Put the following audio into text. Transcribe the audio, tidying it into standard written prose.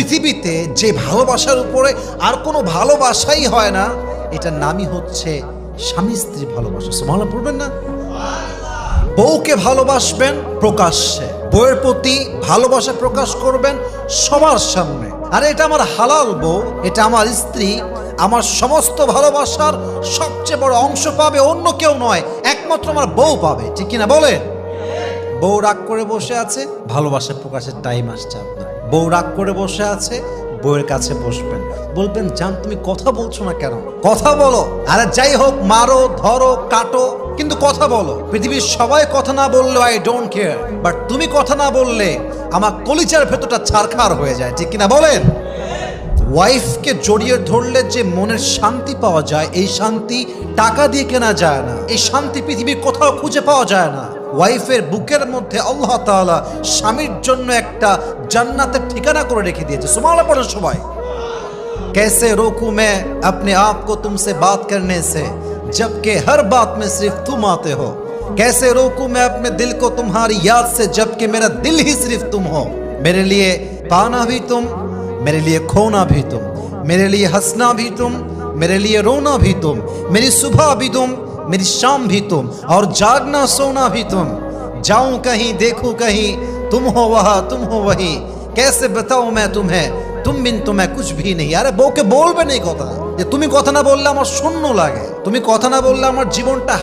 পৃথিবীতে যে ভালোবাসার উপরে আর কোনো ভালোবাসাই হয় না, এটার নামই হচ্ছে স্বামী স্ত্রী ভালোবাসা। সুবহানাল্লাহ পড়বেন না? বউকে ভালোবাসবেন প্রকাশ্যে, বউয়ের প্রতি ভালোবাসা প্রকাশ করবেন সবার সামনে। আরে এটা আমার হালাল বউ, এটা আমার স্ত্রী, আমার সমস্ত ভালোবাসার সবচেয়ে বড় অংশ পাবে অন্য কেউ নয়, একমাত্র আমার বউ পাবে। ঠিক কিনা বলেন? বউ রাগ করে বসে আছে, ভালোবাসা প্রকাশের টাইম আসছে আপনার। বউ রাগ করে বসে আছে, বউয়ের কাছে বসবেন, বলবেন জান তুমি কথা বলছো না কেন, কথা বলো। আরে যাই হোক, মারো ধরো কাটো, কিন্তু কথা বলো। পৃথিবীর সবাই কথা না বললে আই ডোন্ট কেয়ার, বাট তুমি কথা না বললে আমার কলিজার ভেতরটা ছারখার হয়ে যায়। ঠিক কিনা বলেন? ওয়াইফকে জড়িয়ে ধরলে যে মনের শান্তি পাওয়া যায়, এই শান্তি টাকা দিয়ে কেনা যায় না, এই শান্তি পৃথিবীর কোথাও খুঁজে পাওয়া যায় না। ওয়াইফের বুকের মধ্যে আল্লাহ তাআলা স্বামীর জন্য একটা জান্নাতের ঠিকানা করে রেখে দিয়েছে। সুবহানাল্লাহ পড়েন সবাই। कैसे रोकूं मैं अपने आप को तुमसे बात करने से, जबकि हर बात में सिर्फ तुम आते हो। कैसे रोकूं मैं अपने दिल को तुम्हारी याद से, जबकि मेरा दिल ही सिर्फ तुम हो। मेरे लिए पाना भी तुम, मेरे लिए खोना भी तुम, मेरे लिए हंसना भी तुम, मेरे लिए रोना भी तुम, मेरी सुबह भी तुम, मेरी शाम भी तुम, और जागना सोना भी तुम। जाऊं कहीं देखूं कहीं, तुम हो वहाँ तुम हो वही। कैसे बताऊं मैं तुम्हें, तुम बिन तो मैं कुछ भी नहीं। আরে বউকে বলবেন এই কথা যে তুমি কথা না বললে আমার শূন্য লাগে, তুমি কথা না বললে আমার জীবনটা